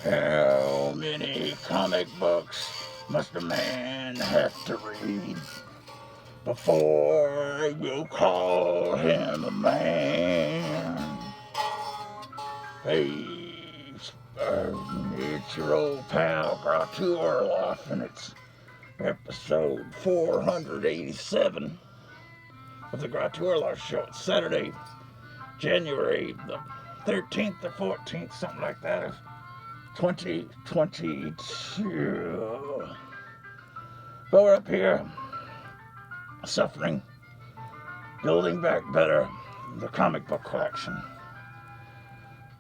How many comic books must a man have to read before you call him a man? Hey, it's your old pal Gratu Orloff, and it's episode 487 of the Gratu Orloff Show. It's Saturday, January the 13th or 14th, something like that, of 2022. But we're up here, suffering, building back better the comic book collection.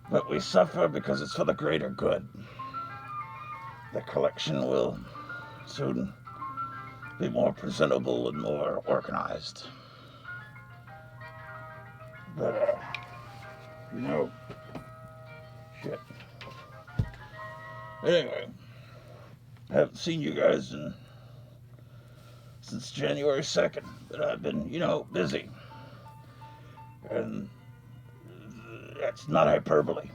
But we suffer because it's for the greater good. The collection will soon be more presentable and more organized. But, shit. Anyway, I haven't seen you guys since January 2nd, but I've been, busy. And that's not hyperbole.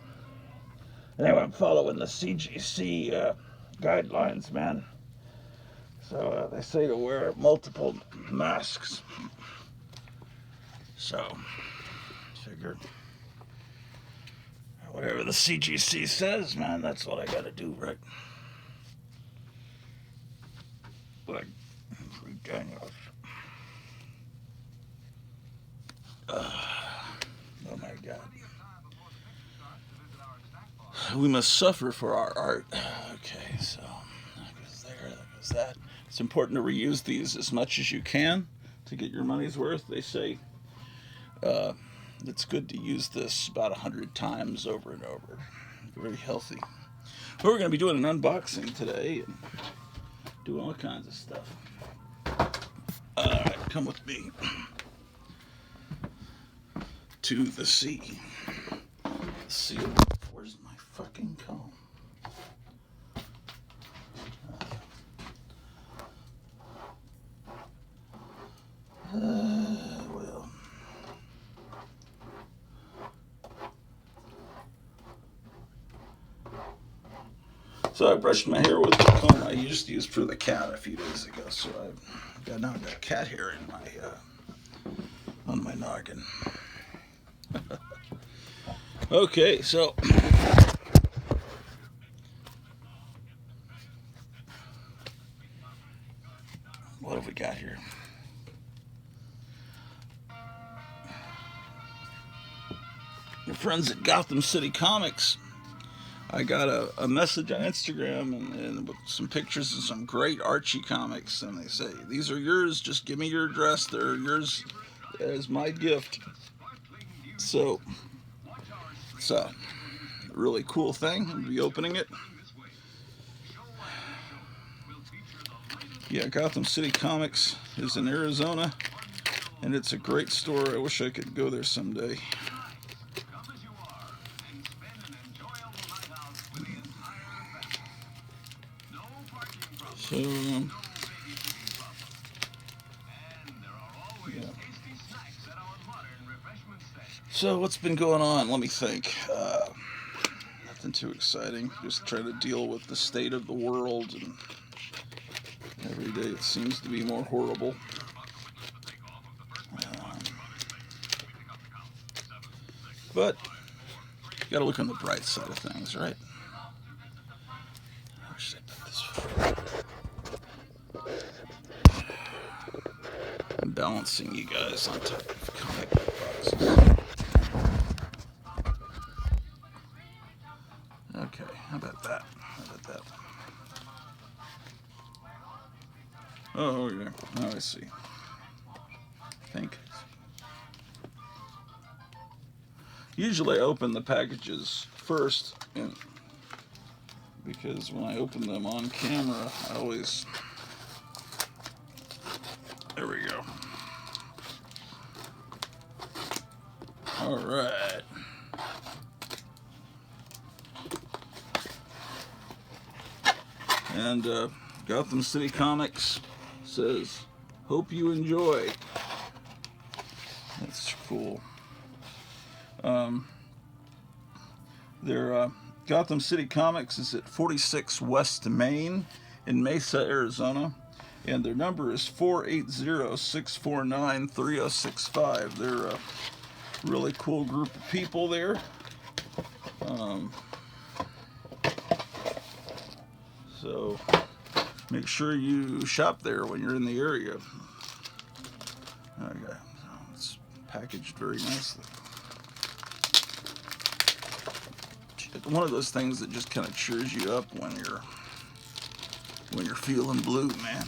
Anyway, I'm following the CGC guidelines, man. So they say to wear multiple masks. So, figured whatever the CGC says, man, that's what I gotta do, right? Like, Daniels. Oh my God. We must suffer for our art. Okay, so that goes there, that goes that. It's important to reuse these as much as you can to get your money's worth. They say it's good to use this about 100 times over and over. Very healthy. But we're going to be doing an unboxing today and doing all kinds of stuff. Alright, come with me to the sea. Where's my fucking comb? Well. So I brushed my hair with the comb I used to use for the cat a few days ago. So I've got cat hair in my on my noggin. Okay, so what have we got here? Your friends at Gotham City Comics. I got a message on Instagram and with some pictures of some great Archie comics, and they say, these are yours, just give me your address, they're yours as my gift. So it's a really cool thing. I'll be opening it. Yeah, Gotham City Comics is in Arizona, and it's a great store. I wish I could go there someday. So, yeah. So what's been going on? Let me think. Nothing too exciting. Just trying to deal with the state of the world, and every day it seems to be more horrible. But you gotta look on the bright side of things, right? Where should I put this? I'm balancing you guys on top of comic book boxes. Okay, how about that? Oh, okay. Oh, I see. Think. Usually I open the packages first, because when I open them on camera, I always... There we go. Alright. And Gotham City Comics says, hope you enjoy. That's cool. They're Gotham City Comics is at 46 West Main in Mesa, Arizona. And their number is 480-649-3065. They're a really cool group of people there. So make sure you shop there when you're in the area. Okay, so it's packaged very nicely. One of those things that just kind of cheers you up when you're feeling blue, man.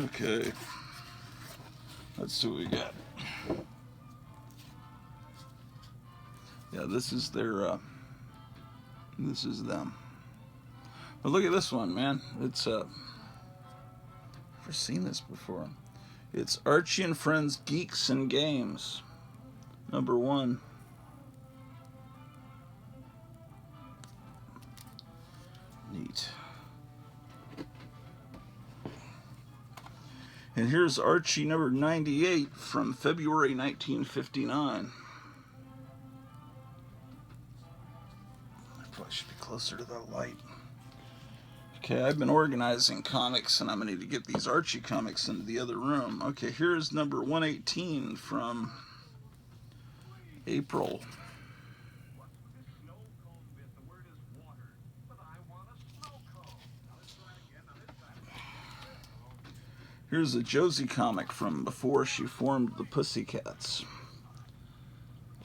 Okay, let's see what we got. Yeah, this is their. This is them. But look at this one, man. It's never seen this before. It's Archie and Friends Geeks and Games, number 1. Neat. And here's Archie number 98 from February 1959. I probably should be closer to the light. Okay, I've been organizing comics, and I'm going to need to get these Archie comics into the other room. Okay, here's number 118 from April. Here's a Josie comic from before she formed the Pussycats,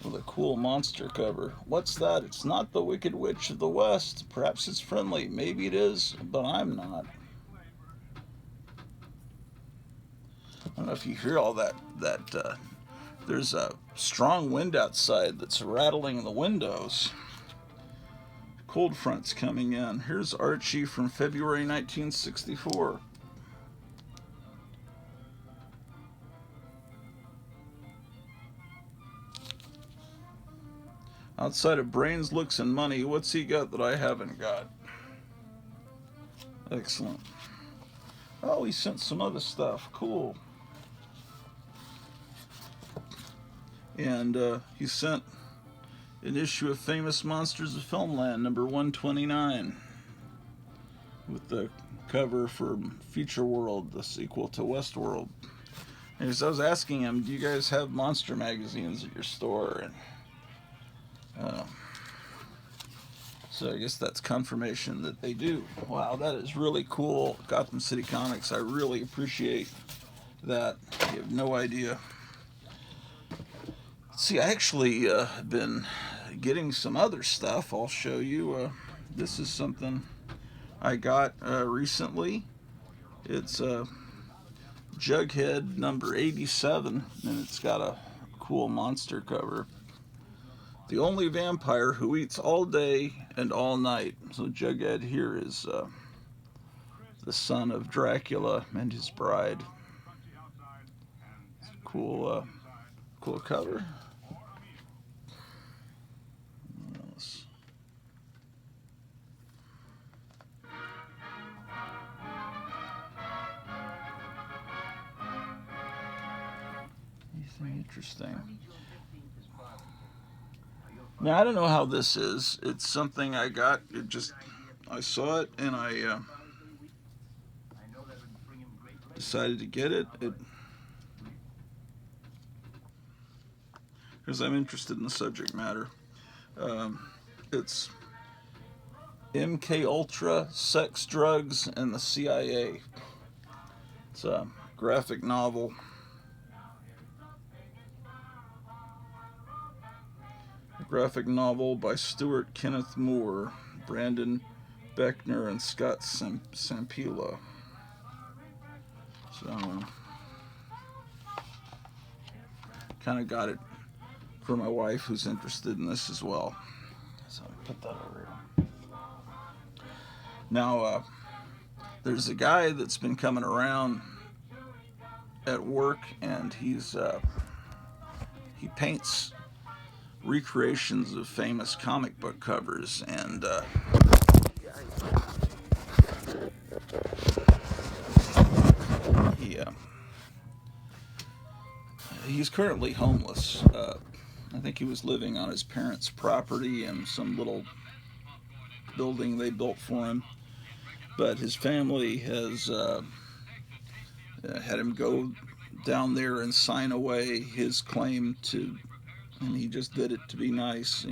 with a cool monster cover. What's that? It's not the Wicked Witch of the West. Perhaps it's friendly. Maybe it is, but I'm not. I don't know if you hear all that. There's a strong wind outside that's rattling the windows. Cold front's coming in. Here's Archie from February 1964. Outside of brains, looks, and money, what's he got that I haven't got? Excellent. Oh, he sent some other stuff. Cool. And he sent an issue of Famous Monsters of Filmland, number 129, with the cover for Future World, the sequel to Westworld. And as I was asking him, do you guys have monster magazines at your store? And so I guess that's confirmation that they do. Wow, that is really cool. Gotham City Comics, I really appreciate that. You have no idea. See, I actually have been getting some other stuff. I'll show you. This is something I got recently. It's Jughead number 87, and it's got a cool monster cover. The only vampire who eats all day and all night. So Jughead here is the son of Dracula and his bride. It's a cool cover. Anything interesting? Now, I don't know how this is. It's something I got. I saw it and I decided to get it. Because I'm interested in the subject matter. It's MK Ultra, Sex, Drugs, and the CIA. It's a graphic novel. Graphic novel by Stuart Kenneth Moore, Brandon Beckner, and Scott Sampila. So, kind of got it for my wife, who's interested in this as well. So I put that over here. Now, there's a guy that's been coming around at work, and he paints recreations of famous comic book covers, and he's currently homeless. I think he was living on his parents' property in some little building they built for him. But his family has had him go down there and sign away his claim to, and he just did it to be nice,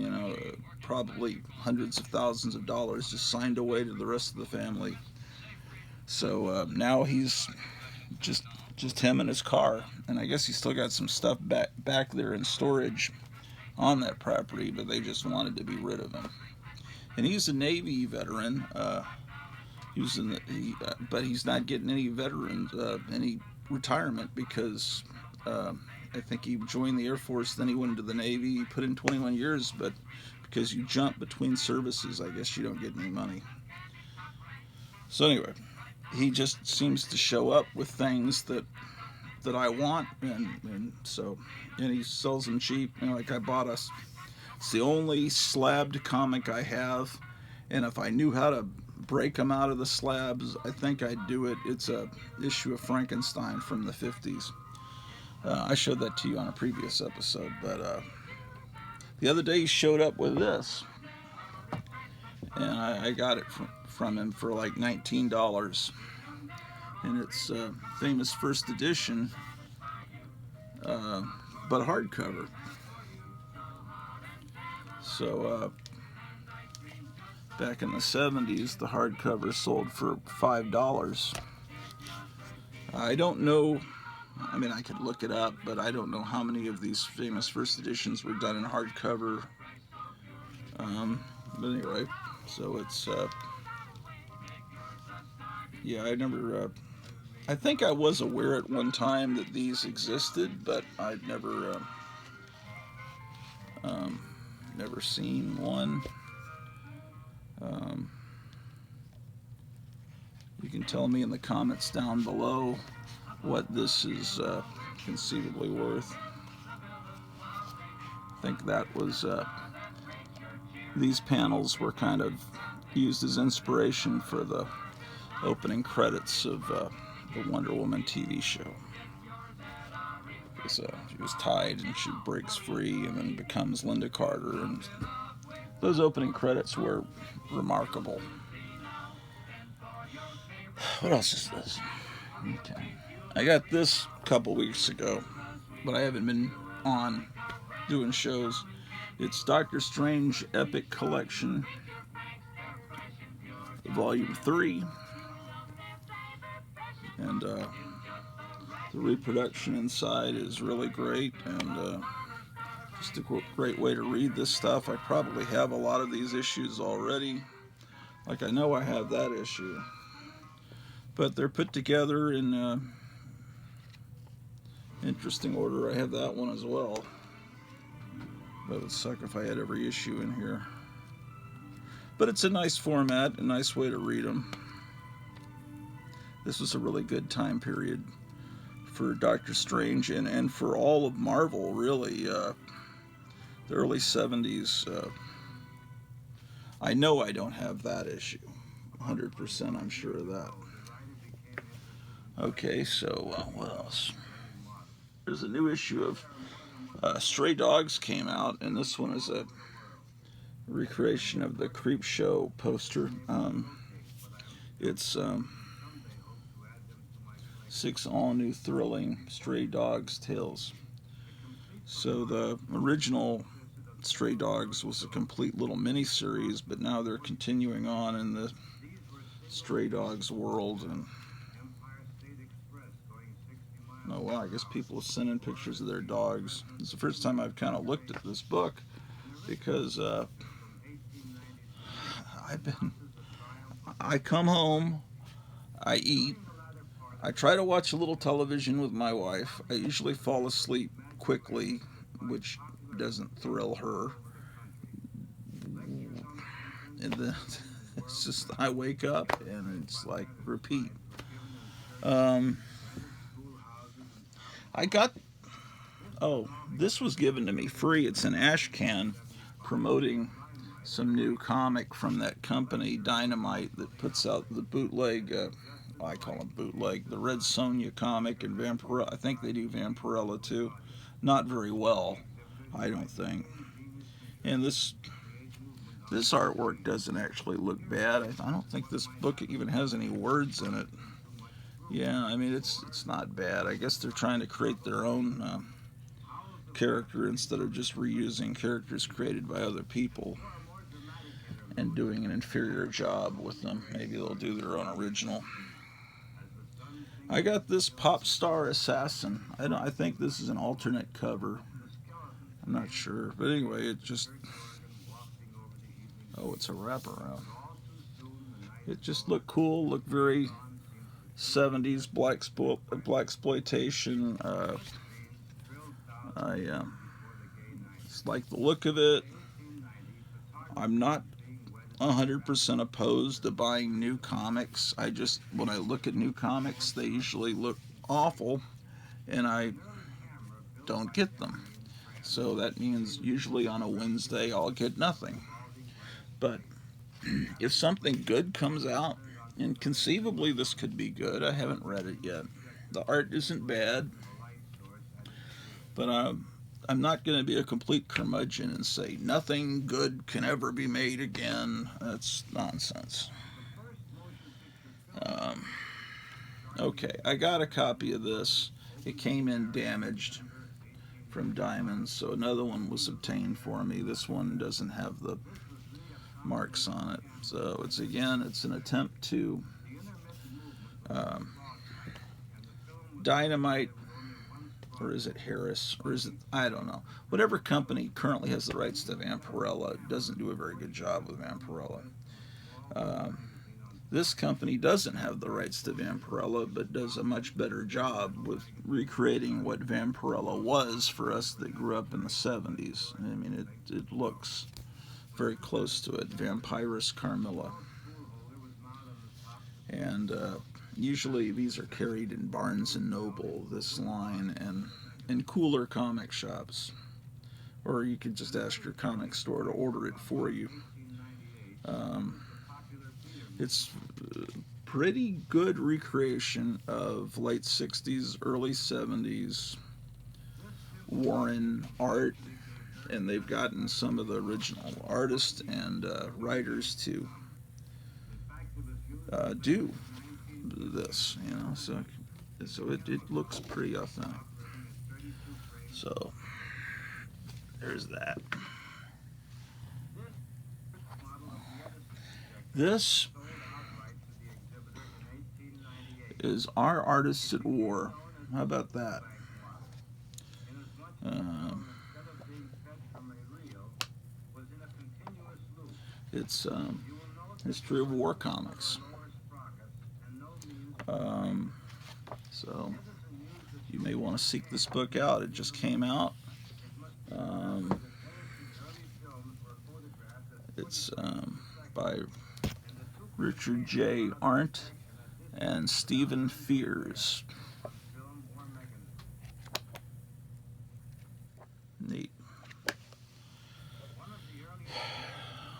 probably hundreds of thousands of dollars just signed away to the rest of the family. So now he's just him and his car, and I guess he's still got some stuff back there in storage on that property, but they just wanted to be rid of him. And he's a Navy veteran. But he's not getting any any retirement because I think he joined the Air Force, then he went into the Navy. He put in 21 years, but because you jump between services, I guess you don't get any money. So anyway, he just seems to show up with things that I want, and he sells them cheap. Like I bought it's the only slabbed comic I have, and if I knew how to break them out of the slabs, I think I'd do it. It's a issue of Frankenstein from the 50s. I showed that to you on a previous episode, but the other day he showed up with this, and I got it from him for like $19, and it's famous first edition, but hardcover. So back in the 70s, the hardcover sold for $5. I don't know, I mean, I could look it up, but I don't know how many of these famous first editions were done in hardcover. But anyway, so it's, I think I was aware at one time that these existed, but I'd never seen one. You can tell me in the comments down below what this is conceivably worth. I think that was, these panels were kind of used as inspiration for the opening credits of the Wonder Woman TV show. She was tied and she breaks free and then becomes Linda Carter, and those opening credits were remarkable. What else is this? Okay. I got this a couple weeks ago, but I haven't been on doing shows. It's Doctor Strange Epic Collection, Volume 3. And the reproduction inside is really great, and just a great way to read this stuff. I probably have a lot of these issues already. Like I know I have that issue. But they're put together in interesting order. I have that one as well. That would suck if I had every issue in here. But it's a nice format, a nice way to read them. This was a really good time period for Doctor Strange and for all of Marvel, really. The early 70s. I know I don't have that issue. 100% I'm sure of that. Okay, so what else? There's a new issue of Stray Dogs came out, and this one is a recreation of the Creepshow poster. It's 6 all-new thrilling Stray Dogs tales. So the original Stray Dogs was a complete little mini-series, but now they're continuing on in the Stray Dogs world, and oh well, I guess people have sent in pictures of their dogs. It's the first time I've kind of looked at this book because I come home, I eat, I try to watch a little television with my wife. I usually fall asleep quickly, which doesn't thrill her. And then it's just I wake up and it's like repeat. This was given to me free. It's an ash can promoting some new comic from that company, Dynamite, that puts out the bootleg, I call them bootleg, the Red Sonja comic, and Vampirella. I think they do Vampirella too. Not very well. I don't think. And this artwork doesn't actually look bad. I don't think this book even has any words in it. Yeah, I mean it's not bad. I guess they're trying to create their own character instead of just reusing characters created by other people and doing an inferior job with them. Maybe they'll do their own original. I got this Pop Star Assassin. I think this is an alternate cover. I'm not sure, but anyway, it just. Oh, it's a wraparound. It just looked cool. Looked very 70s blaxploitation. I just like the look of it. I'm not 100% opposed to buying new comics. When I look at new comics, they usually look awful, and I don't get them. So that means usually on a Wednesday I'll get nothing. But if something good comes out, and conceivably this could be good, I haven't read it yet. The art isn't bad, but I'm not going to be a complete curmudgeon and say nothing good can ever be made again. That's nonsense. Okay, I got a copy of this. It came in damaged from Diamonds, so another one was obtained for me. This one doesn't have the marks on it. So it's an attempt to Dynamite, or is it Harris, or is it, I don't know. Whatever company currently has the rights to Vampirella doesn't do a very good job with Vampirella. This company doesn't have the rights to Vampirella, but does a much better job with recreating what Vampirella was for us that grew up in the 70s. I mean, it looks very close to it. Vampirus Carmilla. And usually these are carried in Barnes & Noble, this line, and in cooler comic shops. Or you could just ask your comic store to order it for you. It's pretty good recreation of late 60s, early 70s Warren art, and they've gotten some of the original artists and writers to do this, so it looks pretty authentic. So there's that. This is Our Artists at War. How about that? It's history of war comics. So you may want to seek this book out. It just came out. It's by Richard J. Arndt and Stephen Fears. Neat.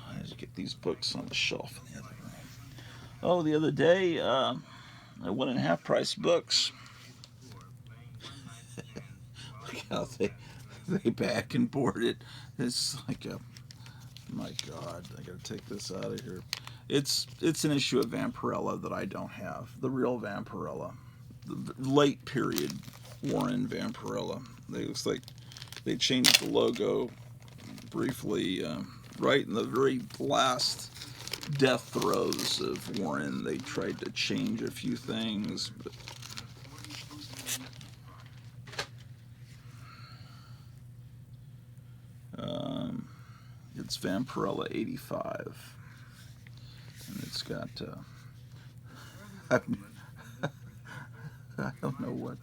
I had to get these books on the shelf in the other room. Oh, the other day, I went in half-price books. Look how they back and board it. It's like my God, I gotta take this out of here. It's an issue of Vampirella that I don't have. The real Vampirella, the late period Warren Vampirella. Looks like they changed the logo briefly, right in the very last death throes of Warren. They tried to change a few things, but it's Vampirella 85, and it's got I don't know what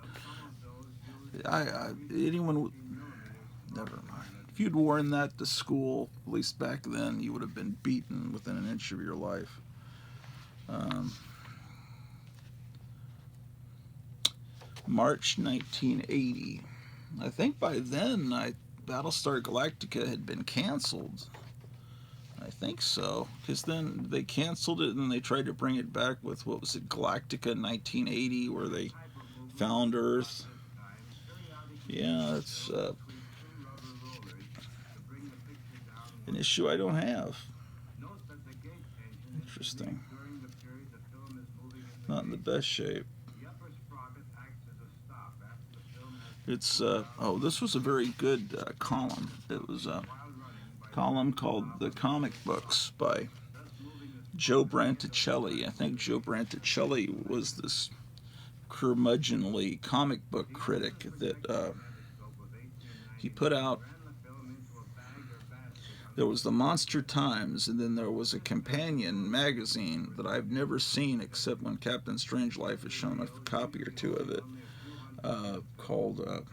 anyone. Never mind. If you'd worn that to school, at least back then, you would have been beaten within an inch of your life. March 1980. I think by then, Battlestar Galactica had been canceled. I think so, because then they canceled it and then they tried to bring it back with, what was it, Galactica 1980, where they found Earth. Yeah, it's An issue I don't have. Interesting. Not in the best shape. It's, oh, this was a very good column. It was a column called The Comic Books by Joe Branticelli. I think Joe Branticelli was this curmudgeonly comic book critic that he put out. There was the Monster Times, and then there was a companion magazine that I've never seen except when Captain Strangelove has shown a copy or two of it, called, oh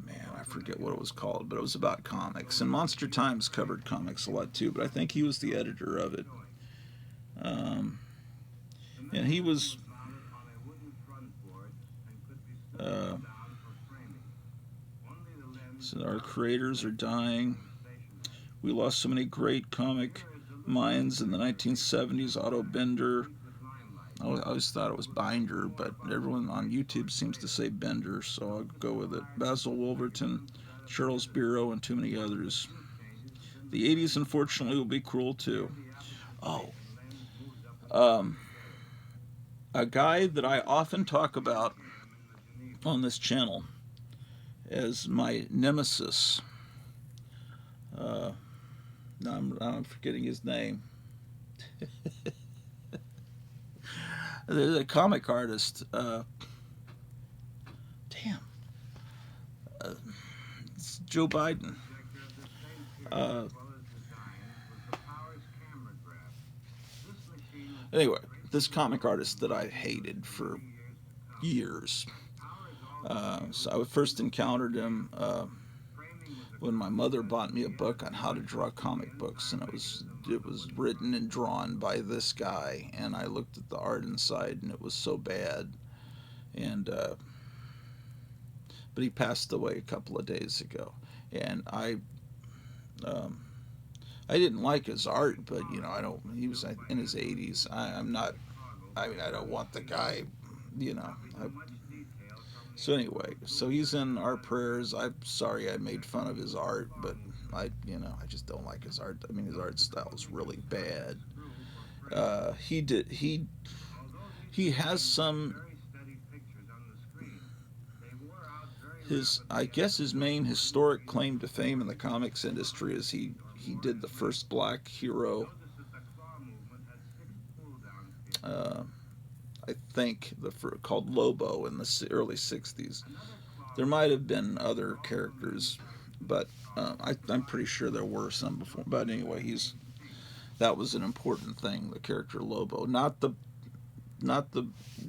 man, I forget what it was called, but it was about comics. And Monster Times covered comics a lot too, but I think he was the editor of it. And he was... So our creators are dying. We lost so many great comic minds in the 1970s. Otto Bender. I always thought it was Binder, but everyone on YouTube seems to say Bender, so I'll go with it. Basil Wolverton, Charles Biro, and too many others. The 80s, unfortunately, will be cruel too. Oh. A guy that I often talk about on this channel as my nemesis. Now I'm forgetting his name. There's a comic artist. It's Joe Biden. Anyway, this comic artist that I hated for years. So I first encountered him when my mother bought me a book on how to draw comic books, and it was written and drawn by this guy, and I looked at the art inside, and it was so bad. And but he passed away a couple of days ago, and I didn't like his art, but you know, I don't. He was in his 80s. I'm not. I mean, I don't want the guy. You know. So anyway, so he's in our prayers. I'm sorry I made fun of his art, but I just don't like his art. I mean, his art style is really bad. He has some. I guess his main historic claim to fame in the comics industry is he did the first black hero. I think called Lobo in the early 60s. There might have been other characters, but I'm pretty sure there were some before. But anyway, that was an important thing. The character Lobo, not the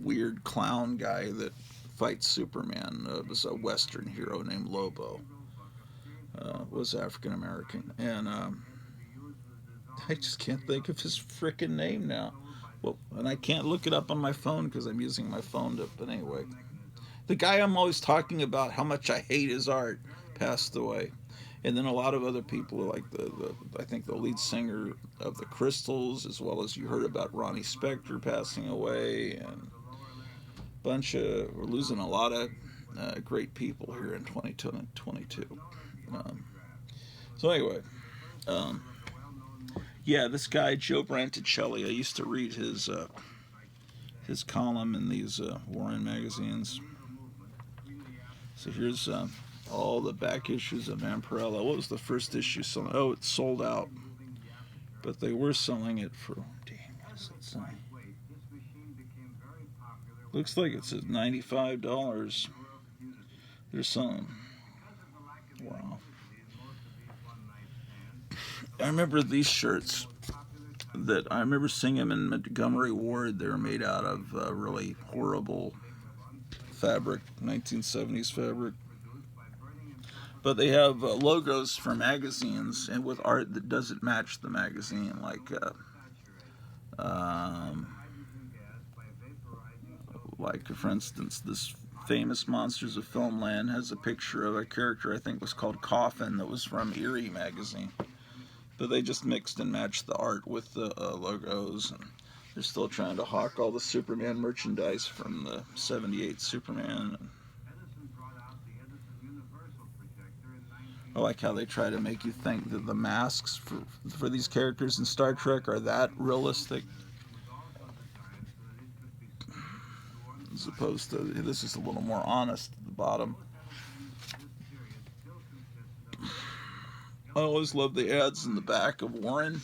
weird clown guy that fights Superman. It was a Western hero named Lobo. Was African American, and I just can't think of his frickin' name now. Well, and I can't look it up on my phone because I'm using my phone to. But anyway, the guy I'm always talking about how much I hate his art passed away, and then a lot of other people, like I think the lead singer of the Crystals, as well as you heard about Ronnie Spector passing away, and we're losing a lot of great people here in 2022. So anyway. Yeah, this guy Joe Branticelli. I used to read his column in these Warren magazines. So here's all the back issues of Vampirella. What was the first issue selling? Oh, it's sold out, but they were selling it for. Dang, what does it say? Looks like it says $95. They're selling. Wow. I remember these shirts that I remember seeing them in Montgomery Ward. They were made out of really horrible fabric, 1970s fabric. But they have logos for magazines and with art that doesn't match the magazine, like for instance, this famous Monsters of Filmland has a picture of a character I think was called Coffin that was from Eerie magazine. But they just mixed and matched the art with the logos, and they're still trying to hawk all the Superman merchandise from the '78 Superman. I like how they try to make you think that the masks for these characters in Star Trek are that realistic, as opposed to this is a little more honest at the bottom. I always loved the ads in the back of Warren,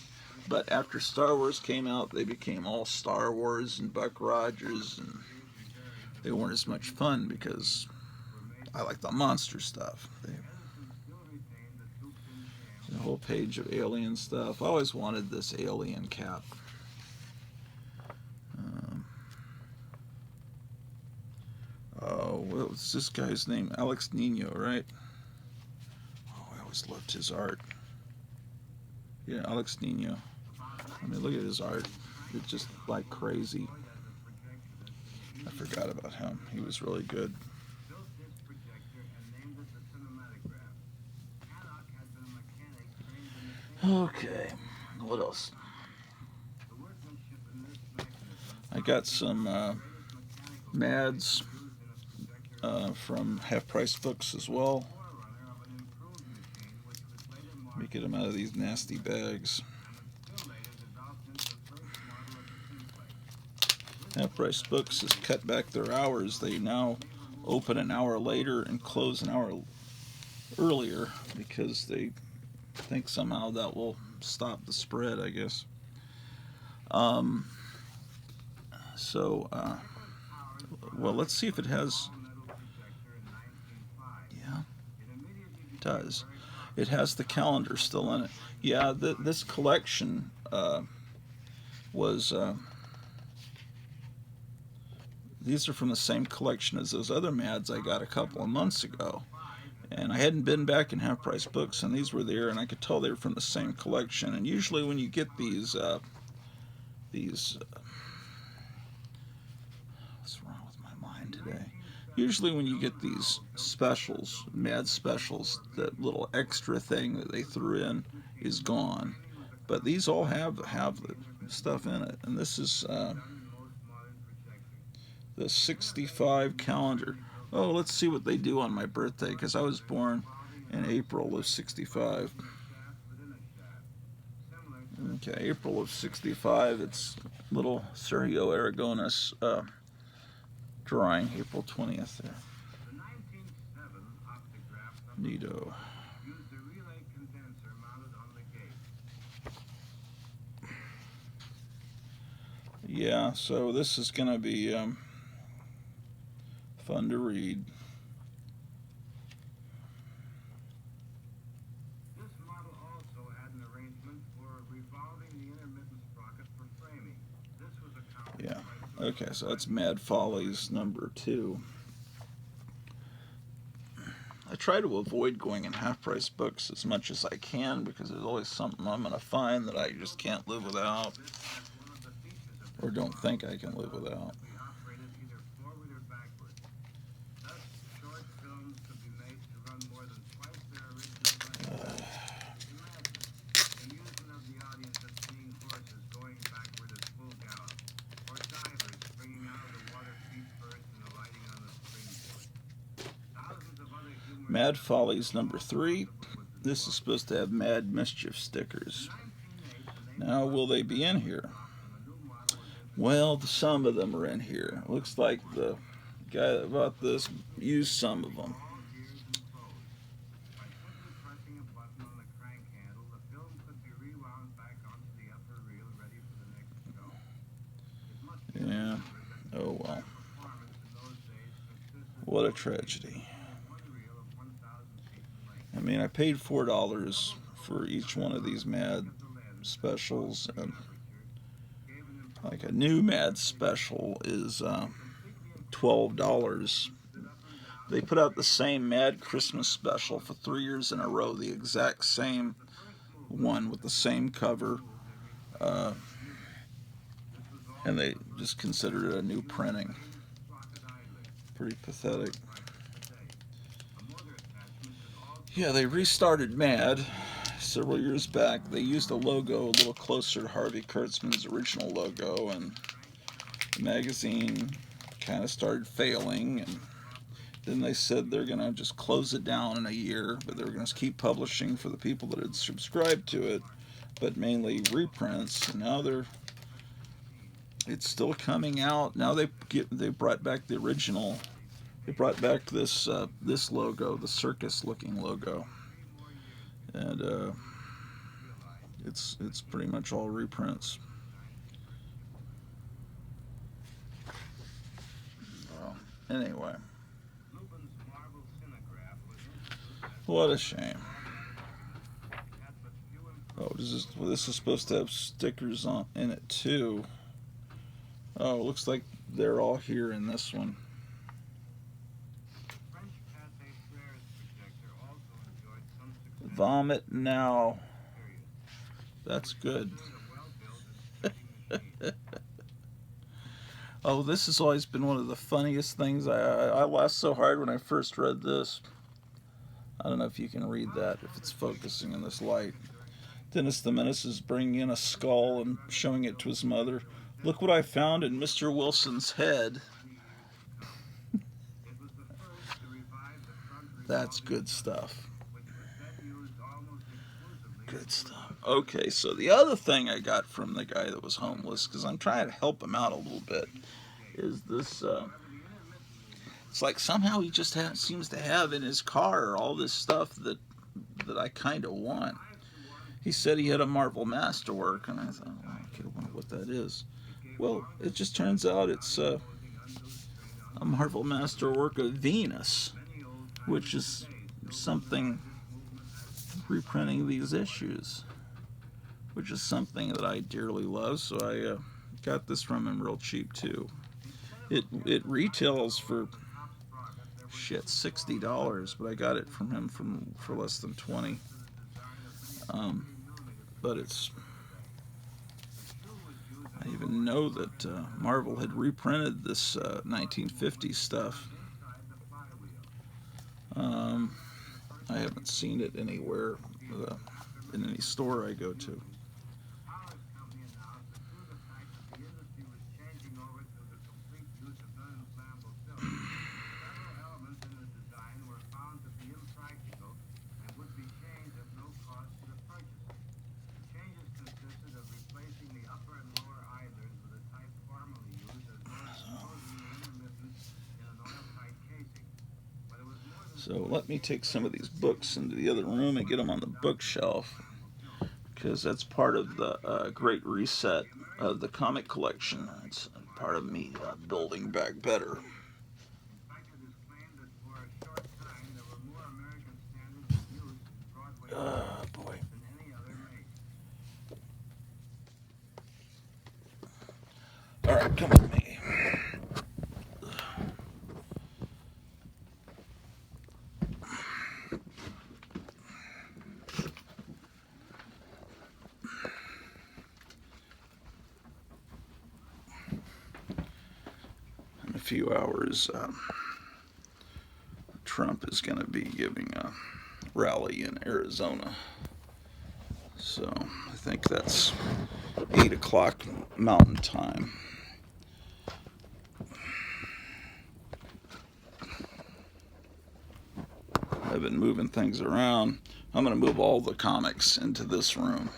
but after Star Wars came out, they became all Star Wars and Buck Rogers, and they weren't as much fun because I like the monster stuff. The whole page of alien stuff. I always wanted this alien cap. What was this guy's name? Alex Nino, right? Oh, I always loved his art. Yeah, Alex Nino. I mean, look at his art. It's just like crazy. I forgot about him. He was really good. Okay, what else? I got some Mads from Half Price Books as well. Let me get them out of these nasty bags. Half Price Books has cut back their hours. They now open an hour later and close an hour earlier because they think somehow that will stop the spread, I guess. Well, let's see if it has. Yeah, it does. It has the calendar still in it. Yeah, this collection was. These are from the same collection as those other Mads I got a couple of months ago. And I hadn't been back in Half Price Books, and these were there, and I could tell they were from the same collection. And usually when you get these what's wrong with my mind today? Usually when you get these specials, Mad specials, that little extra thing that they threw in is gone. But these all have the stuff in it. And this is the 65 calendar. Oh, let's see what they do on my birthday, because I was born in April of 65. Okay, April of 65. It's little Sergio Aragonis drawing, April 20th there. Neato. Yeah, so this is going to be fun to read. This model also had an arrangement for revolving the intermittent sprocket for framing. This was a Yeah. Okay, so that's Mad Follies number 2. I try to avoid going in Half Price Books as much as I can because there's always something I'm going to find that I just can't live without, or don't think I can live without. Mad Follies number 3. This is supposed to have Mad Mischief stickers. Now, will they be in here? Well, some of them are in here. Looks like the guy that bought this used some of them. Yeah. Oh well. What a tragedy. I mean, I paid $4 for each one of these Mad specials, and like a new Mad special is $12. They put out the same Mad Christmas special for 3 years in a row, the exact same one with the same cover, and they just considered it a new printing. Pretty pathetic. Yeah, they restarted Mad several years back. They used a logo a little closer to Harvey Kurtzman's original logo, and the magazine kind of started failing, and then they said they're going to just close it down in a year, but they're going to keep publishing for the people that had subscribed to it, but mainly reprints. And now it's still coming out. Now they brought back the original. They brought back this logo, the circus-looking logo, and it's pretty much all reprints. Well, anyway, what a shame. Oh, this is supposed to have stickers in it too. Oh, it looks like they're all here in this one. Vomit now. That's good. Oh, this has always been one of the funniest things. I laughed so hard when I first read this. I don't know if you can read that, if it's focusing in this light. Dennis the Menace is bringing in a skull and showing it to his mother. Look what I found in Mr. Wilson's head. That's good stuff. Good stuff. Okay, so the other thing I got from the guy that was homeless, because I'm trying to help him out a little bit, is this. It's like somehow he just seems to have in his car all this stuff that I kind of want. He said he had a Marvel Masterwork, and I thought, well, okay, I wonder what that is. Well, it just turns out it's a Marvel Masterwork of Venus, which is something reprinting these issues, which is something that I dearly love. So I got this from him real cheap too. It retails for $60, but I got it from him for less than $20. But it's, I even know that Marvel had reprinted this 1950s stuff. I haven't seen it anywhere in any store I go to. So let me take some of these books into the other room and get them on the bookshelf, because that's part of the Great Reset of the comic collection. It's part of me building back better. Oh, boy. All right, come with me. In a few hours, Trump is going to be giving a rally in Arizona. So I think that's 8 o'clock Mountain Time. I've been moving things around. I'm going to move all the comics into this room.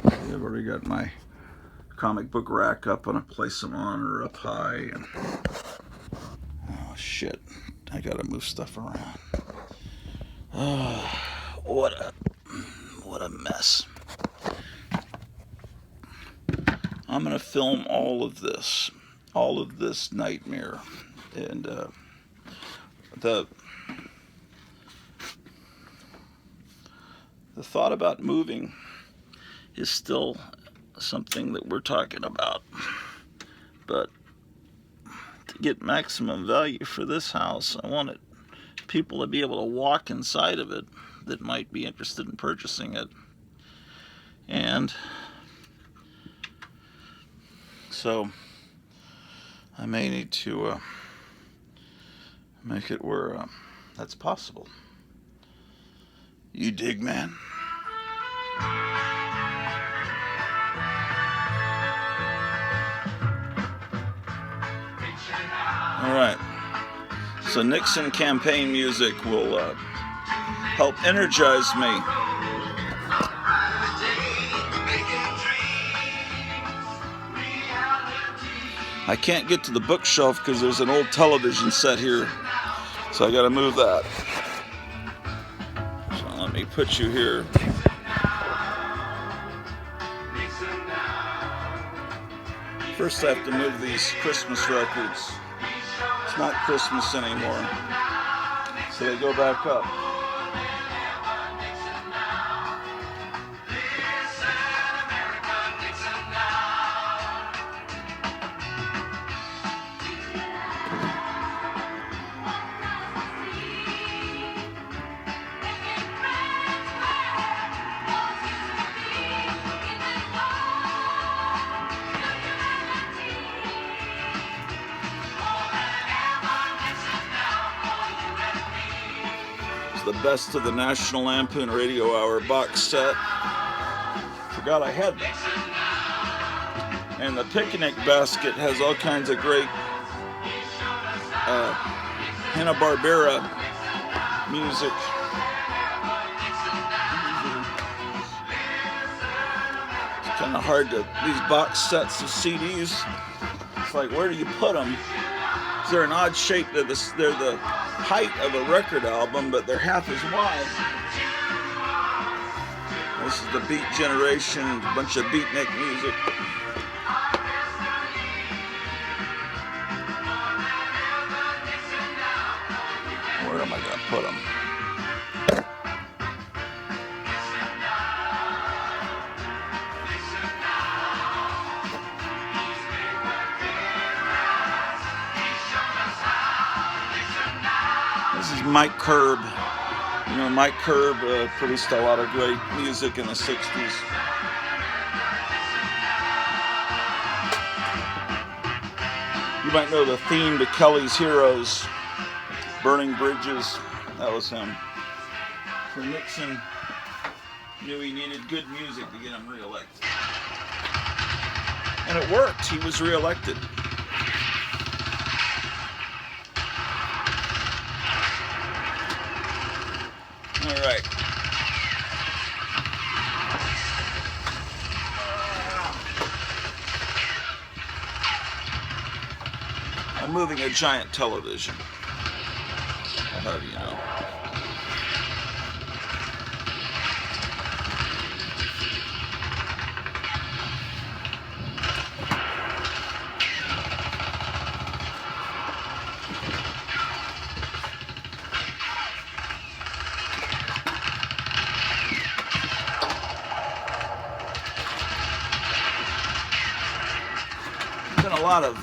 I've already got my comic book rack up on a place them on or up high. And, oh, shit. I got to move stuff around. Oh, what a mess. I'm going to film all of this nightmare. And the thought about moving is still something that we're talking about. But to get maximum value for this house, I wanted people to be able to walk inside of it that might be interested in purchasing it. And so I may need to make it where that's possible. You dig, man? All right. So Nixon campaign music will help energize me. I can't get to the bookshelf because there's an old television set here, so I gotta move that. So let me put you here. First I have to move these Christmas records. It's not Christmas anymore, so they go back up. The best of the National Lampoon Radio Hour box set. Forgot I had that. And the picnic basket has all kinds of great Hanna-Barbera music. It's kind of hard to, these box sets of CDs, it's like, where do you put them? They're an odd shape. They're the height of a record album, but they're half as wide. This is the Beat Generation, a bunch of beatnik music. Where am I going to put them? This is Mike Curb. You know, Mike Curb produced a lot of great music in the 60s. You might know the theme to Kelly's Heroes, Burning Bridges. That was him. So Nixon knew he needed good music to get him reelected. And it worked. He was reelected. All right. I'm moving a giant television. How do you know? Been a lot of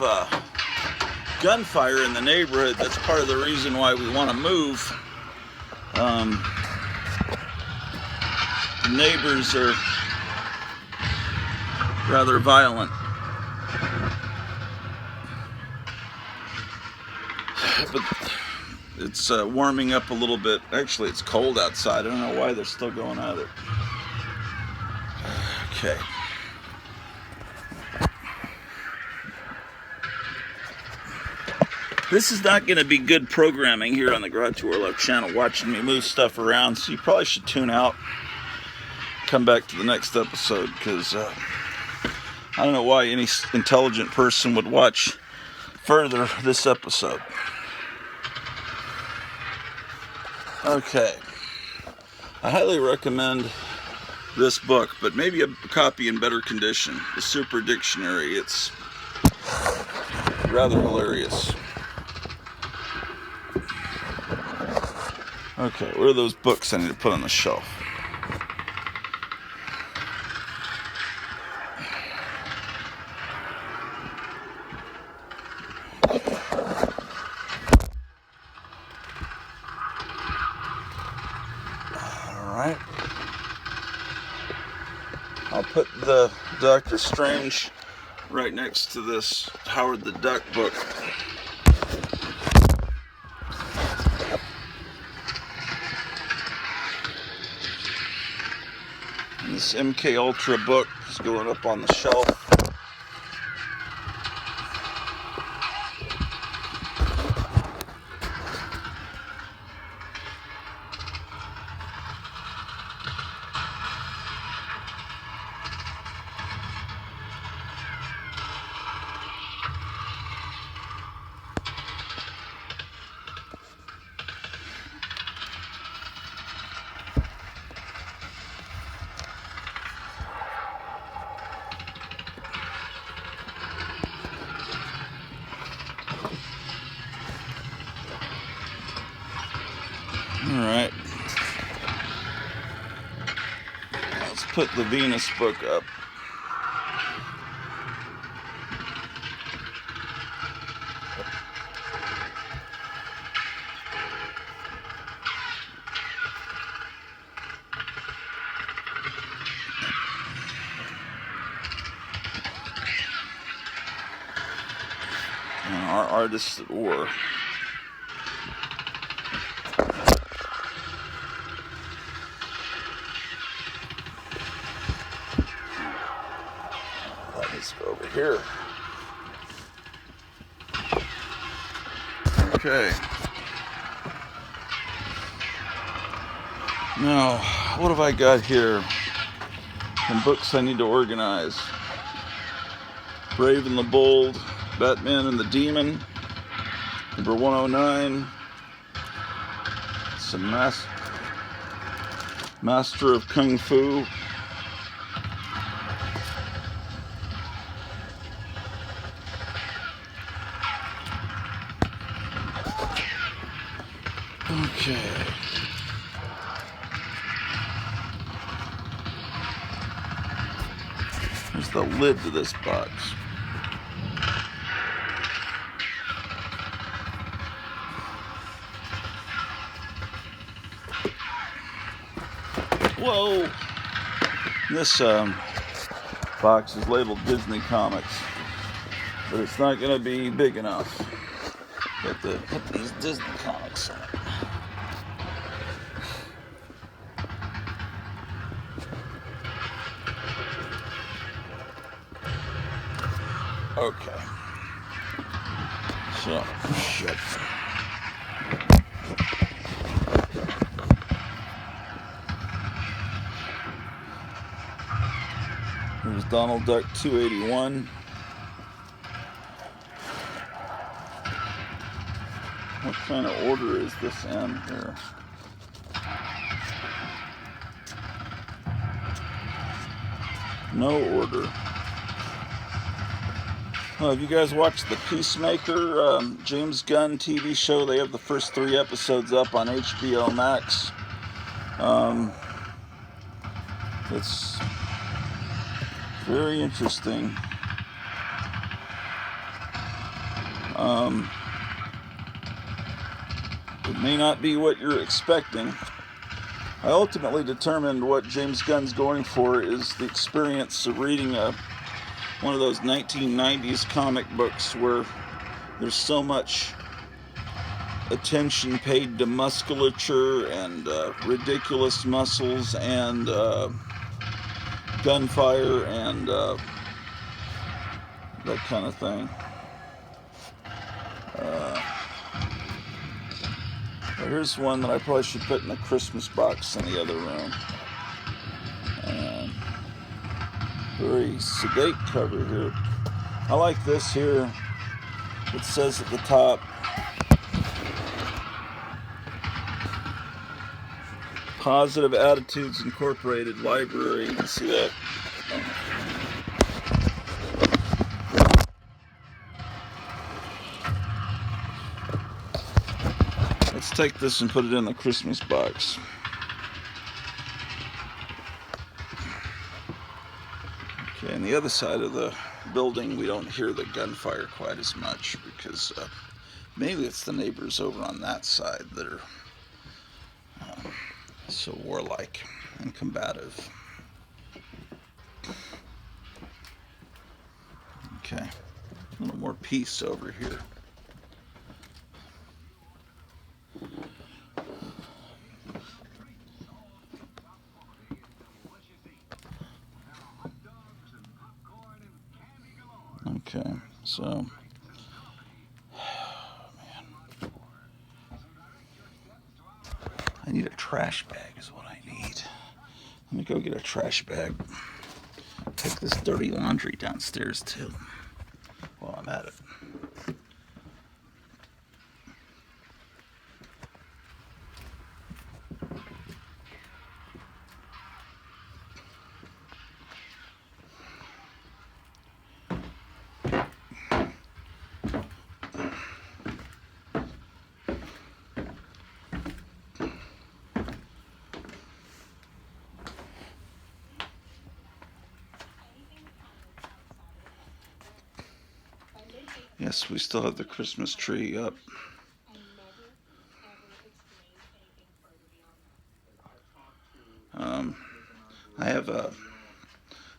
gunfire in the neighborhood. That's part of the reason why we want to move. The neighbors are rather violent. But it's warming up a little bit. Actually, it's cold outside. I don't know why they're still going at it. Okay. This is not going to be good programming here on the Garage to Our Left channel, watching me move stuff around, so you probably should tune out, come back to the next episode, because I don't know why any intelligent person would watch further this episode. Okay. I highly recommend this book, but maybe a copy in better condition. The Super Dictionary. It's rather hilarious. Okay, where are those books I need to put on the shelf? Alright. I'll put the Doctor Strange right next to this Howard the Duck book. This MK Ultra book is going up on the shelf. put the Venus book up. And our artists at war. Let's go over here. Okay. Now, what have I got here? Some books I need to organize. Brave and the Bold, Batman and the Demon, number 109. Some Master of Kung Fu. Okay. There's the lid to this box. Whoa! This box is labeled Disney Comics, but it's not going to be big enough. Got to put these Disney Comics in it. Okay. So, shit. Here's Donald Duck 281. What kind of order is this in here? No order. Have you guys watched the Peacemaker James Gunn TV show? They have the first 3 episodes up on HBO Max. It's very interesting. It may not be what you're expecting. I ultimately determined what James Gunn's going for is the experience of reading one of those 1990s comic books where there's so much attention paid to musculature and ridiculous muscles and gunfire and that kind of thing. Here's one that I probably should put in the Christmas box in the other room. Very sedate cover here. I like this here. It says at the top, Positive Attitudes Incorporated Library. You can see that. Let's take this and put it in the Christmas box. Okay, on the other side of the building, we don't hear the gunfire quite as much because maybe it's the neighbors over on that side that are so warlike and combative. Okay, a little more peace over here. Okay, so, man, I need a trash bag is what I need. Let me go get a trash bag. Take this dirty laundry downstairs too while I'm at it. Yes, we still have the Christmas tree up. I have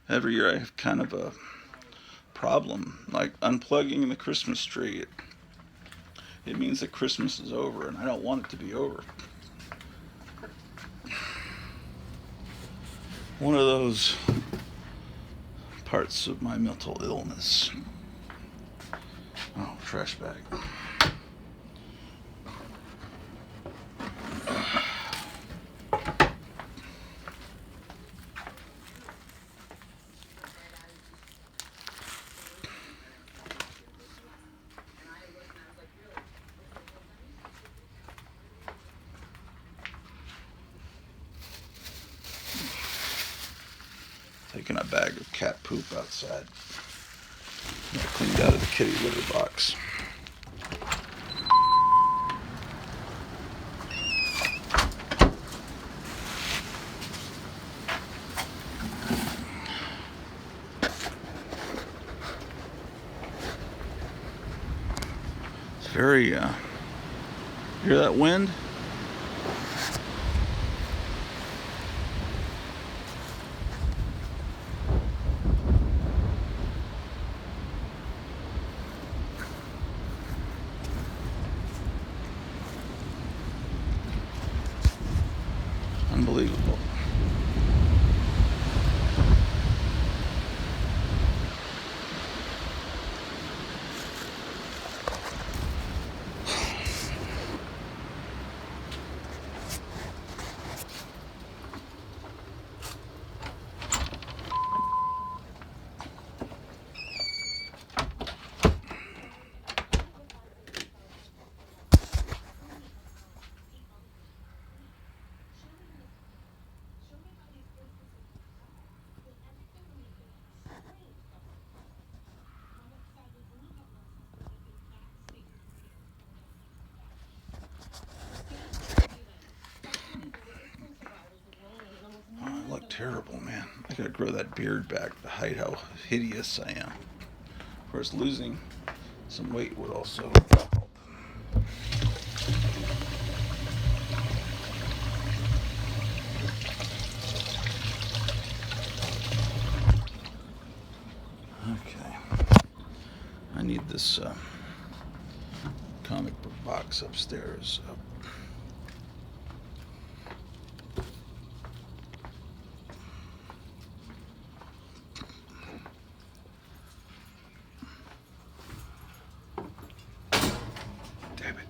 every year I have kind of a problem, like unplugging the Christmas tree. It means that Christmas is over, and I don't want it to be over. One of those parts of my mental illness. Oh, trash bag. Taking a bag of cat poop outside. I cleaned out of the kitty litter box. It's very, hear that wind? Unbelievable. I look terrible, man. I gotta grow that beard back to hide how hideous I am. Of course, losing some weight would also help. Okay. I need this comic book box upstairs. Damn it.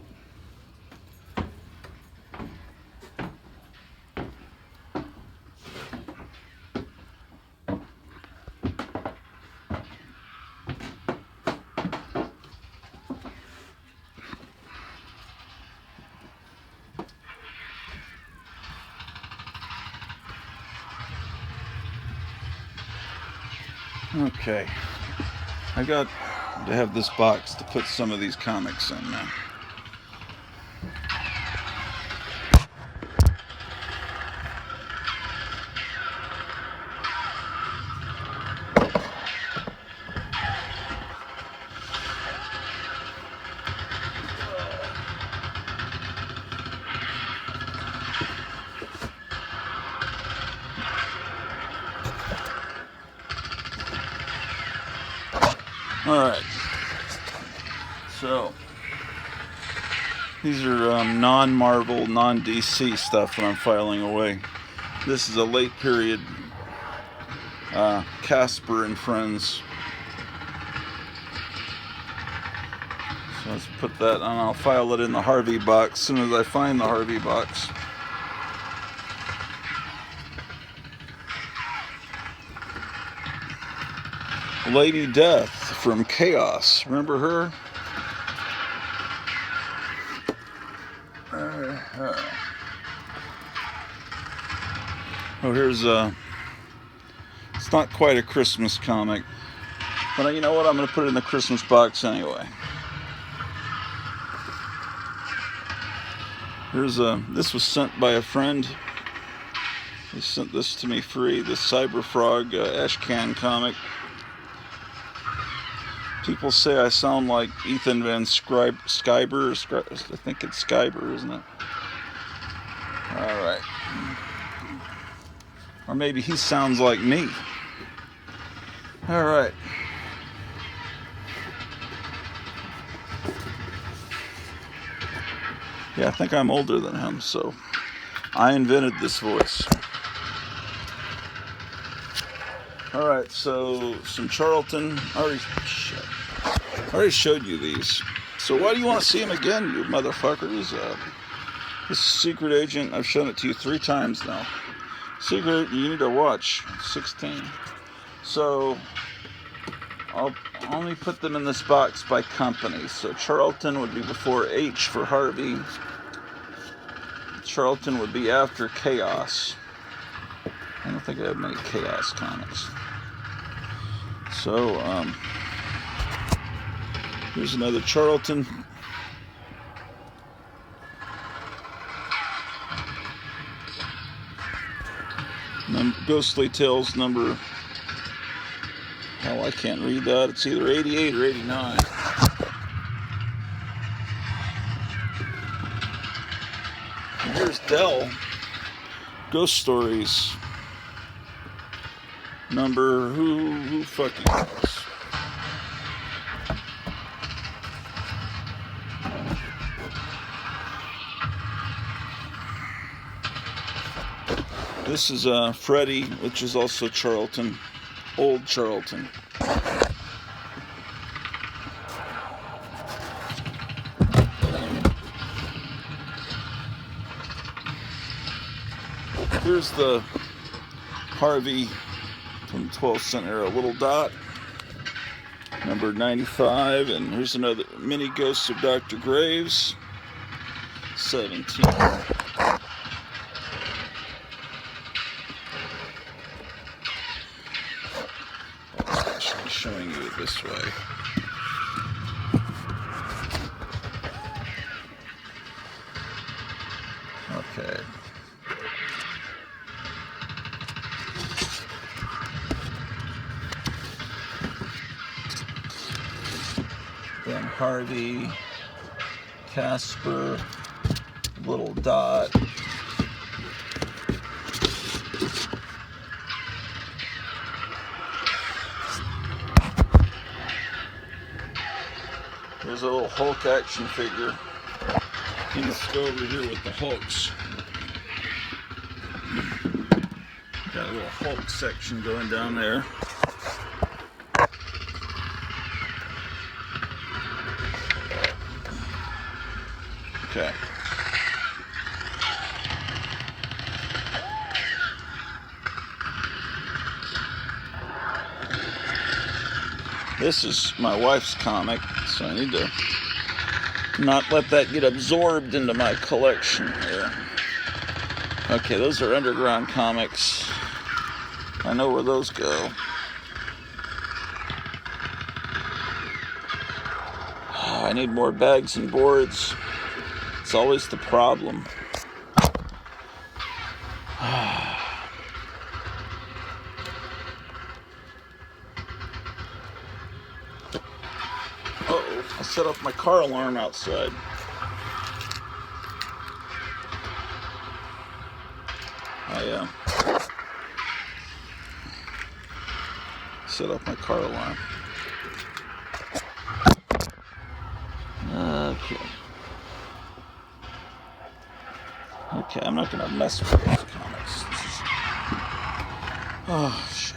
Okay, I got to have this box to put some of these comics in now. Alright, so these are non-Marvel, non-DC stuff that I'm filing away. This is a late period Casper and Friends. So let's put that on. I'll file it in the Harvey box as soon as I find the Harvey box. Lady Death from Chaos. Remember her? Oh, here's it's not quite a Christmas comic, but you know what? I'm going to put it in the Christmas box anyway. Here's this was sent by a friend. He sent this to me free. This Cyberfrog Ashcan comic. People say I sound like Ethan Van Sciver. I think it's Sciver, isn't it? Alright. Or maybe he sounds like me. Alright. Yeah, I think I'm older than him, so I invented this voice. Alright, so some Charlton. I already showed you these. So why do you want to see them again, you motherfuckers? This is Secret Agent. I've shown it to you 3 times now. Secret, you need to watch. 16. So I'll only put them in this box by company. So Charlton would be before H for Harvey. Charlton would be after Chaos. I don't think I have many Chaos comics. So, here's another Charlton. Ghostly Tales number... Hell, I can't read that. It's either 88 or 89. And here's Dell. Ghost Stories. Number... Who fucking knows? This is Freddy, which is also Charlton. Old Charlton. Here's the Harvey from the 12th cent era, Little Dot, number 95, and here's another Mini Ghosts of Dr. Graves, 17. I'm showing you it this way. Okay. Then Harvey, Casper, Little Dot. There's a little Hulk action figure. Let's go over here with the Hulks. Got a little Hulk section going down there. Okay. This is my wife's comic, so I need to not let that get absorbed into my collection here. Okay, those are Underground Comics. I know where those go. I need more bags and boards. It's always the problem. Uh-oh, I set off my car alarm outside. I set off my car alarm. Okay. Okay, I'm not gonna mess with those comics. Oh, shit.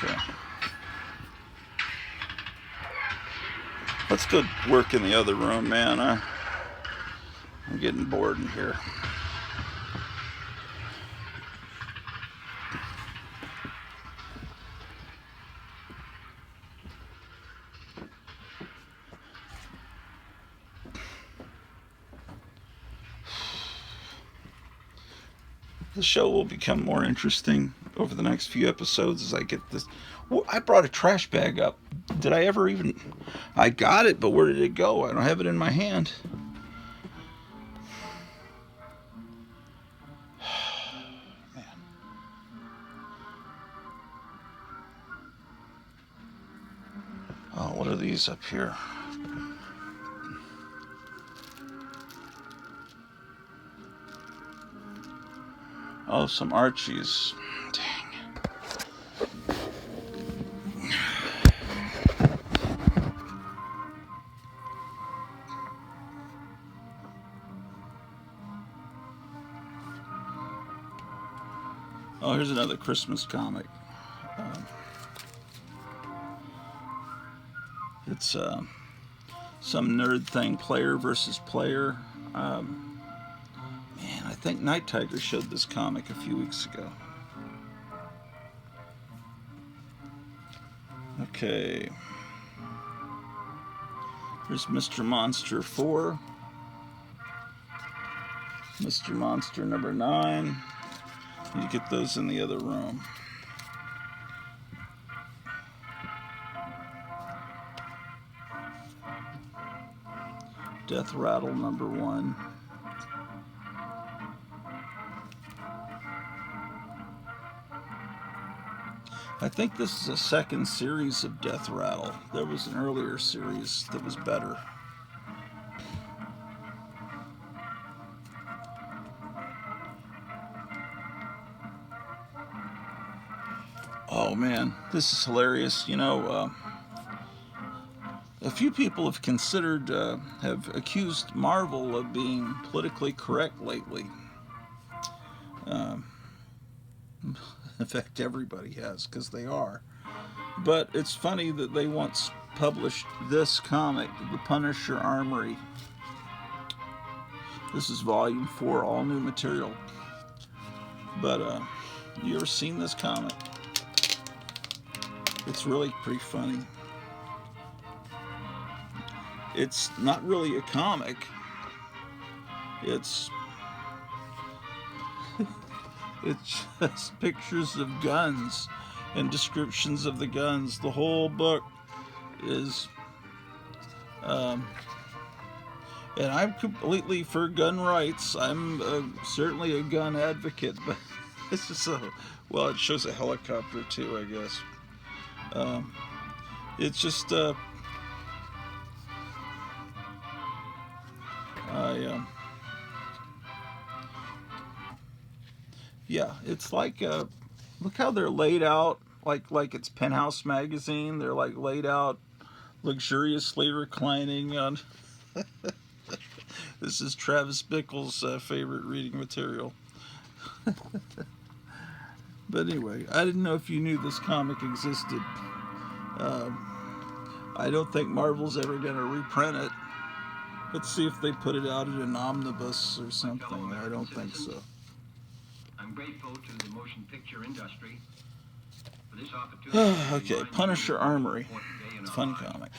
Okay. Let's go work in the other room, man. I'm getting bored in here. The show will become more interesting over the next few episodes as I get this. Well, I brought a trash bag up. Did I ever even... I got it, but where did it go? I don't have it in my hand. What are these up here? Oh, some Archies. Dang. Oh, here's another Christmas comic. It's some nerd thing, player versus player. Man, I think Night Tiger showed this comic a few weeks ago. Okay. Here's Mr. Monster 4. Mr. Monster number 9. You get those in the other room. Death Rattle number 1. I think this is a second series of Death Rattle. There was an earlier series that was better. Oh man, this is hilarious. You know, a few people have considered, have accused Marvel of being politically correct lately. In fact, everybody has, because they are. But it's funny that they once published this comic, The Punisher Armory. This is volume 4, all new material. But, you ever seen this comic? It's really pretty funny. It's not really a comic. It's just pictures of guns and descriptions of the guns. The whole book is, and I'm completely for gun rights. I'm certainly a gun advocate, but this is well, it shows a helicopter too, I guess. It's just, yeah, it's like, look how they're laid out, like it's Penthouse magazine. They're like laid out luxuriously reclining on. This is Travis Bickle's favorite reading material. But anyway, I didn't know if you knew this comic existed. I don't think Marvel's ever going to reprint it. Let's see if they put it out in an omnibus or something. I don't think so. I'm grateful to the motion picture industry for this opportunity. Okay, Punisher Armory. Fun comic.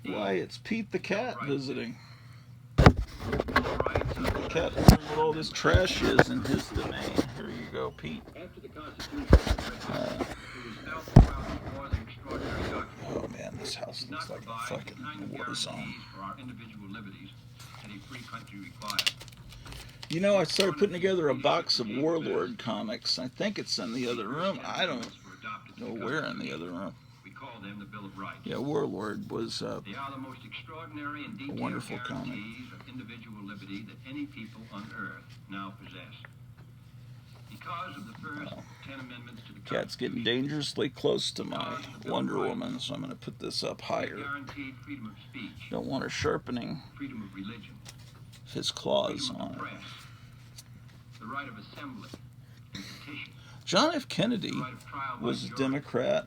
Why, it's Pete the Cat visiting. Pete the Cat wondering what all this trash is in his domain. Here you go, Pete. Oh man, this house looks like a fucking war zone. You know, I started putting together a box of Warlord comics. I think it's in the other room. I don't know where in the other room. We call them the Bill of Rights. Yeah, Warlord was they are the most extraordinary and detailed wonderful comic. guarantees of individual liberty that any people on earth now possess. Because of the first 10 amendments to the Cat's getting dangerously close to my Wonder Woman, so I'm going to put this up higher. Guaranteed freedom of speech, Don't want her sharpening freedom of religion, his claws freedom on of it. press, the right of assembly and petition, John F. Kennedy the right of trial by was a jury, Democrat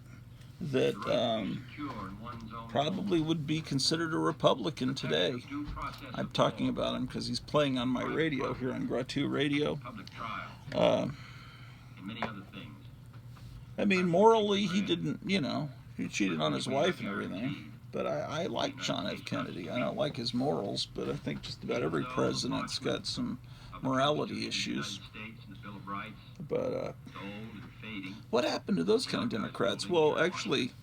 that the right to be secure in one's own probably would be considered a Republican today. home, due process I'm of talking law, about him because he's playing on my radio here on Gratu Radio. public trial, and many other things. I mean, morally, he didn't, you know, he cheated on his wife and everything. But I like John F. Kennedy. I don't like his morals, but I think just about every president's got some morality issues. But what happened to those kind of Democrats? Well, actually,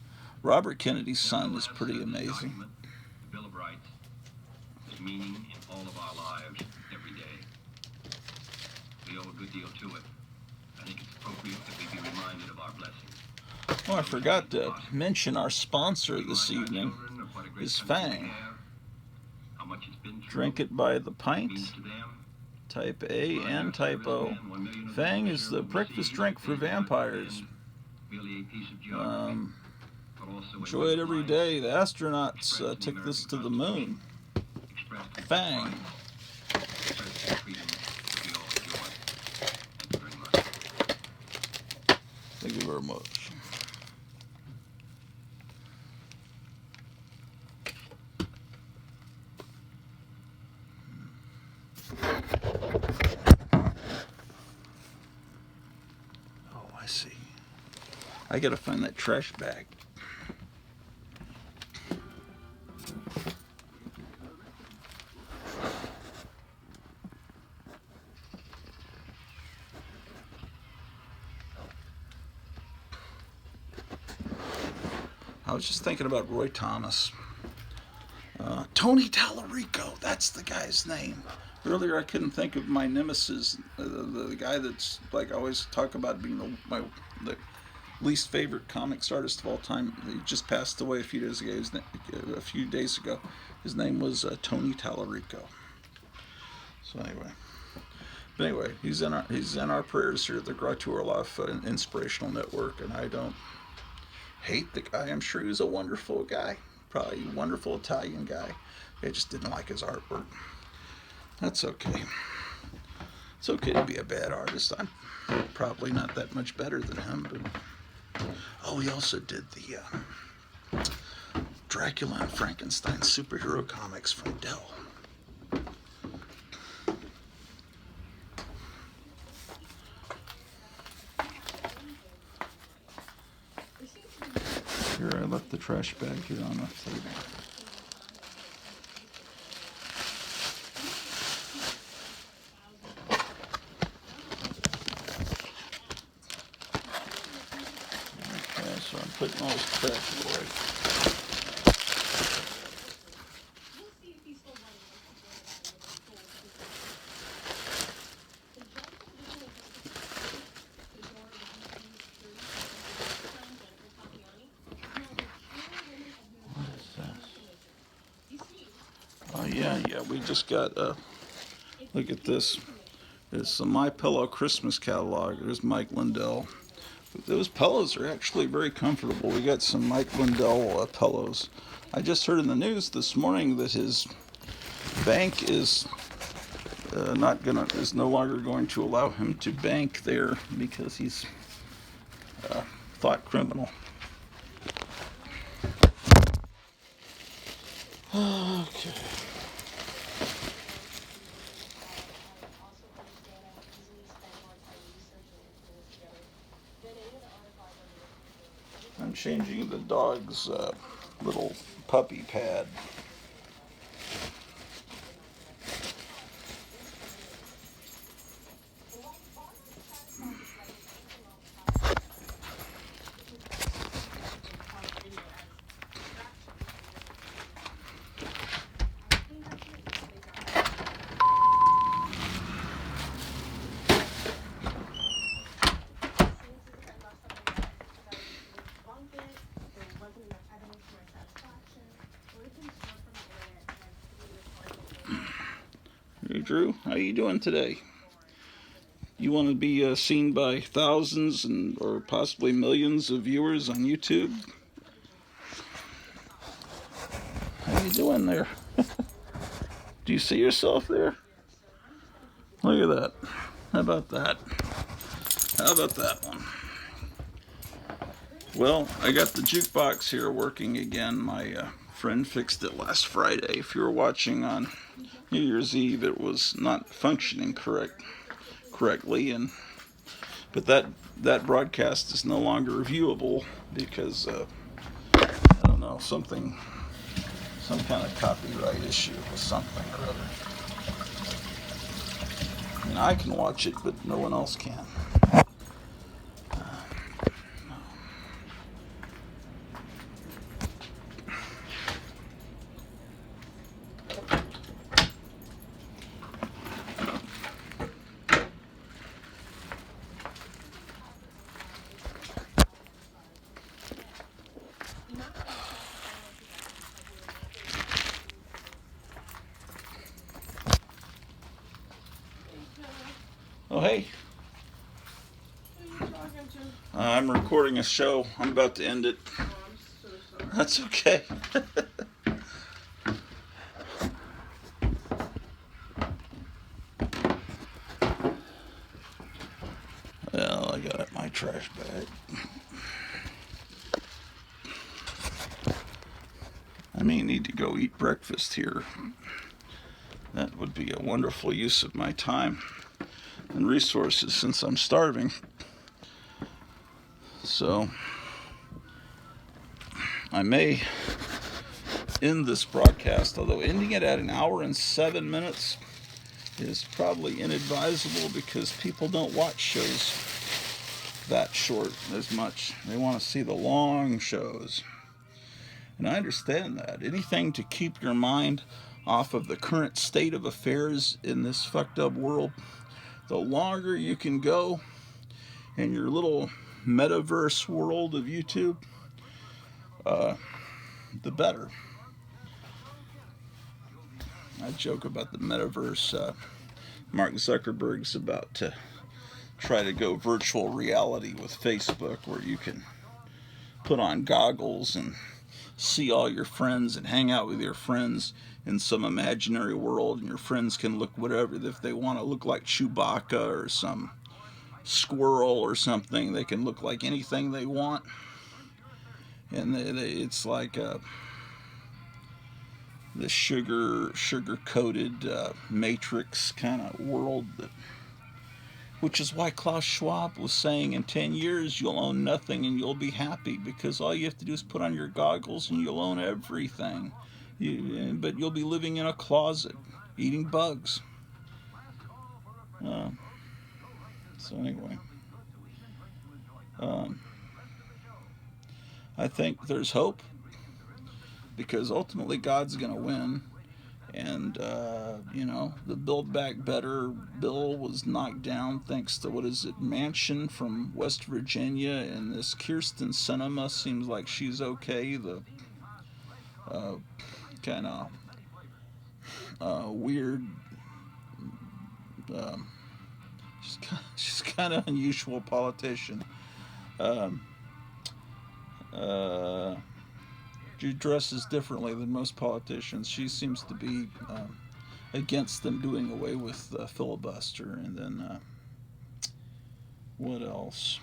Robert Kennedy's son is pretty amazing. The Bill of Rights has meaning in all of our lives every day. We owe a good deal to it. I think it's appropriate that we be reminded of our blessings. Oh, I forgot to mention our sponsor this evening Children of what a great is country we Fang. have, how much it's been through, Drink it by the means pint, to them. type A and type O. Fang is the breakfast drink for vampires. Merely a piece of geography, but also a Enjoy it every life day. The astronauts expressed in the took this to American the moon. expressed in Fang. freedom, expressed in freedom that we all enjoy. Thank you very much. Thank you very much. Oh, I see. I gotta find that trash bag. I was just thinking about Roy Thomas. Tony Tallarico, that's the guy's name. Earlier I couldn't think of my nemesis, the guy that's like I always talk about being the least favorite comics artist of all time. He just passed away a few days ago. His name was Tony Tallarico. So anyway, he's in our prayers here at the Gratu Orloff Inspirational Network, and I don't hate the guy. I'm sure he was a wonderful guy, probably a wonderful Italian guy. I just didn't like his artwork. That's okay. It's okay to be a bad artist. I'm probably not that much better than him, but he also did the Dracula and Frankenstein superhero comics from Dell. Here, I left the trash bag here on the table. Okay, so I'm putting all this trash away. Yeah, we just got, look at this. It's the My Pillow Christmas catalog. There's Mike Lindell. Those pillows are actually very comfortable. We got some Mike Lindell pillows. I just heard in the news this morning that his bank is no longer going to allow him to bank there because he's thought criminal. Okay. I'm changing the dog's little puppy pad. Hey Drew, how you doing today? You want to be seen by thousands or possibly millions of viewers on YouTube? How you doing there? Do you see yourself there? Look at that. How about that? How about that one? Well, I got the jukebox here working again. My friend fixed it last Friday. If you were watching on New Year's Eve, it was not functioning correctly, but that broadcast is no longer viewable because I don't know, some kind of copyright issue with something or other. I mean, I can watch it, but no one else can. Oh, hey. Who are you talking to? I'm recording a show. I'm about to end it. Oh, I'm so sorry. That's okay. Well, I got my trash bag. I may need to go eat breakfast here. That would be a wonderful use of my time and resources since I'm starving. So I may end this broadcast, although ending it at 1 hour and 7 minutes is probably inadvisable because people don't watch shows that short as much. They want to see the long shows. And I understand that. Anything to keep your mind off of the current state of affairs in this fucked up world, the longer you can go in your little metaverse world of YouTube, the better. I joke about the metaverse. Mark Zuckerberg's about to try to go virtual reality with Facebook, where you can put on goggles and see all your friends and hang out with your friends in some imaginary world, and your friends can look whatever. If they want to look like Chewbacca or some squirrel or something, they can look like anything they want. And it's like the sugar-coated Matrix kind of world, which is why Klaus Schwab was saying in 10 years you'll own nothing and you'll be happy, because all you have to do is put on your goggles and you'll own everything. But you'll be living in a closet, eating bugs. So anyway, I think there's hope, because ultimately God's going to win. And, the Build Back Better bill was knocked down thanks to, Manchin from West Virginia, and this Kirsten Sinema seems like she's okay. The kind of weird, she's kind of unusual politician. She dresses differently than most politicians. She seems to be against them doing away with the filibuster. And then what else?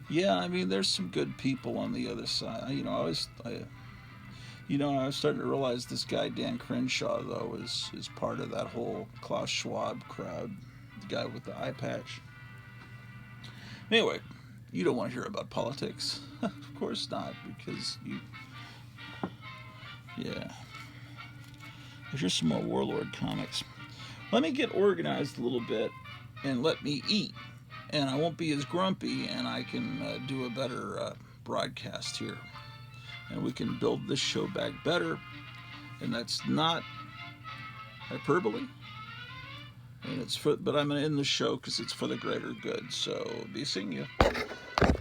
Yeah, I mean, there's some good people on the other side. I was starting to realize this guy Dan Crenshaw, though, is part of that whole Klaus Schwab crowd, the guy with the eye patch. Anyway, you don't want to hear about politics. Of course not, because Here's some more Warlord comics. Let me get organized a little bit and let me eat, and I won't be as grumpy, and I can do a better broadcast here. And we can build this show back better, and that's not hyperbole. And but I'm going to end the show because it's for the greater good. So, be seeing you.